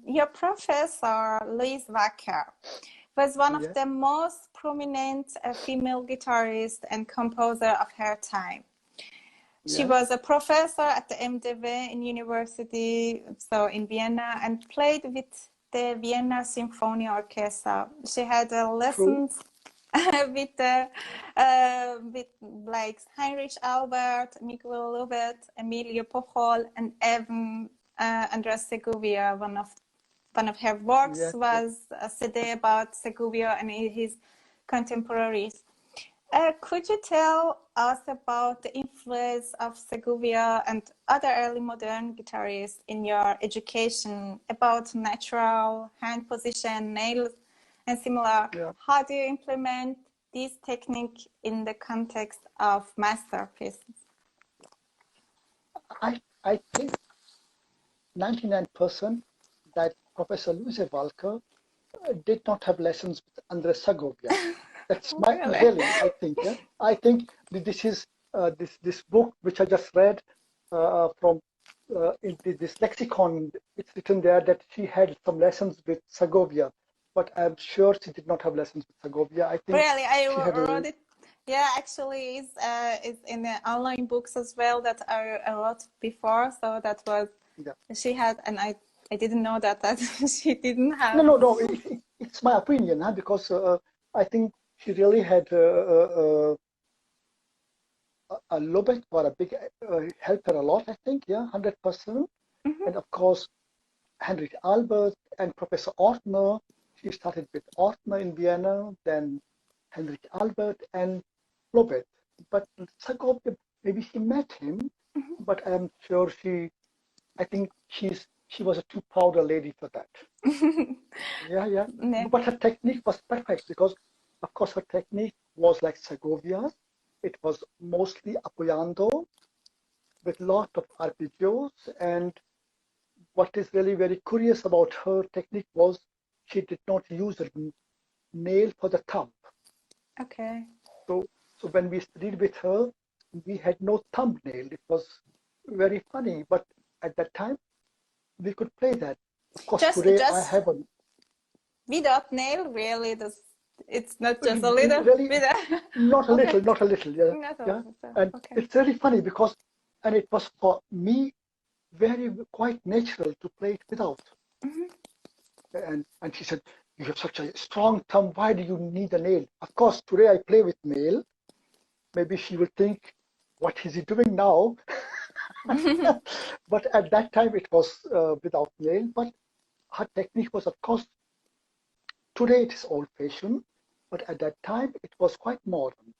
your professor, Louise Wacker, was one of the most prominent female guitarists and composer of her time. She was a professor at the MDW in university, so in Vienna, and played with the Vienna Symphony Orchestra. She had lessons with like Heinrich Albert, Miguel Lubet, Emilio Pochol, and even Andres Segovia. One of her works was a CD about Segovia and his contemporaries. Could you tell us about the influence of Segovia and other early modern guitarists in your education, about natural hand position, nails, and similar? How do you implement this technique in the context of masterpieces? I think 99% that Professor Louise Wacker did not have lessons with Andres Segovia. That's my really, I think. I think this is this book which I just read from in this lexicon. It's written there that she had some lessons with Segovia, but I'm sure she did not have lessons with Segovia. I think really, I wrote it. Yeah, actually, it's in the online books as well that I wrote before. So that was she had, and I didn't know that she didn't have. No. It's my opinion, because I think she really had a Lubet or a big helped her a lot. I think, 100%. And of course, Heinrich Albert and Professor Ortner. She started with Ortner in Vienna, then Heinrich Albert and Lubet. But Segovia, maybe she met him, but I'm sure I think she was a too proud a lady for that. But her technique was perfect because, of course, her technique was like Segovia's. It was mostly apoyando with lot of arpeggios. And what is really very curious about her technique was she did not use a nail for the thumb. Okay. So when we studied with her, we had no thumbnail. It was very funny, but at that time, we could play that. Of course, today I have a... Without nail, really? It's not just a little bit? Not a little, And it's really funny because, and it was for me quite natural to play it without. And she said, you have such a strong thumb, why do you need a nail? Of course, today I play with nail. Maybe she will think, what is he doing now? But at that time it was without nail. But her technique was, of course, today it is old-fashioned, but at that time it was quite modern.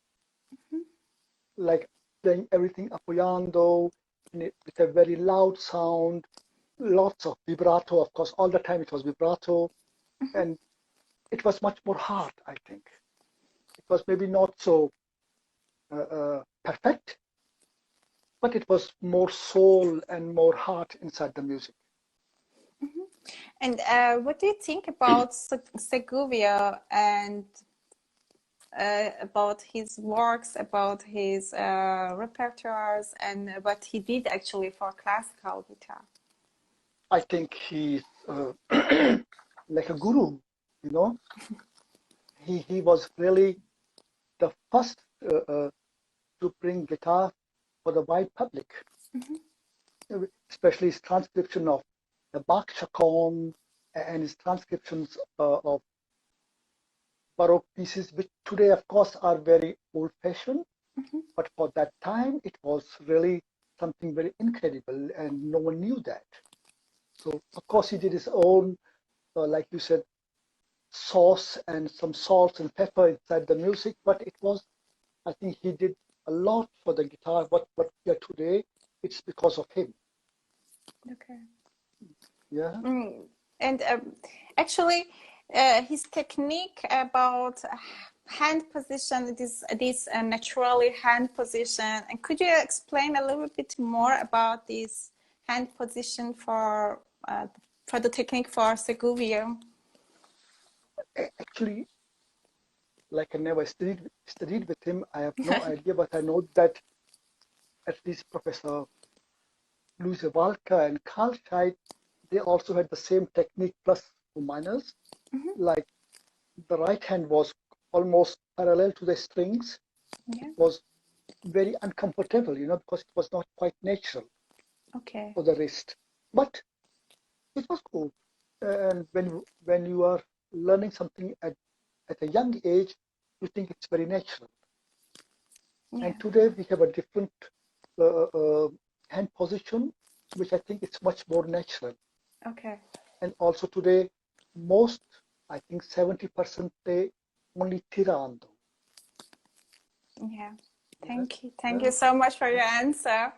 Like playing everything apoyando with a very loud sound, lots of vibrato. Of course, all the time it was vibrato, and it was much more hard. I think it was maybe not so perfect, but it was more soul and more heart inside the music. And what do you think about Segovia and about his works, about his repertoires, and what he did actually for classical guitar? I think he's like a guru, you know. He was really the first to bring guitar for the wide public, especially his transcription of the Bach Chaconne and his transcriptions of Baroque pieces, which today, of course, are very old-fashioned. But for that time, it was really something very incredible, and no one knew that. So, of course, he did his own, like you said, sauce and some salt and pepper inside the music. But it was, I think he did a lot for the guitar. What we are today, it's because of him. Okay. Yeah. And actually, his technique about hand position, this naturally hand position, and could you explain a little bit more about this hand position for the technique for Segovia? Actually, like I never studied with him, I have no idea, but I know that at least Professor Louise Wacker and Carl Scheidt, they also had the same technique plus or minus. Like the right hand was almost parallel to the strings. Yeah. It was very uncomfortable, because it was not quite natural Okay. for the wrist. But it was cool. And when you are learning something at a young age, you think it's very natural. Yeah. And today we have a different hand position, which I think it's much more natural. Okay. And also today, most, I think 70% they only tirando. Yeah. Thank you. Thank you so much for your answer.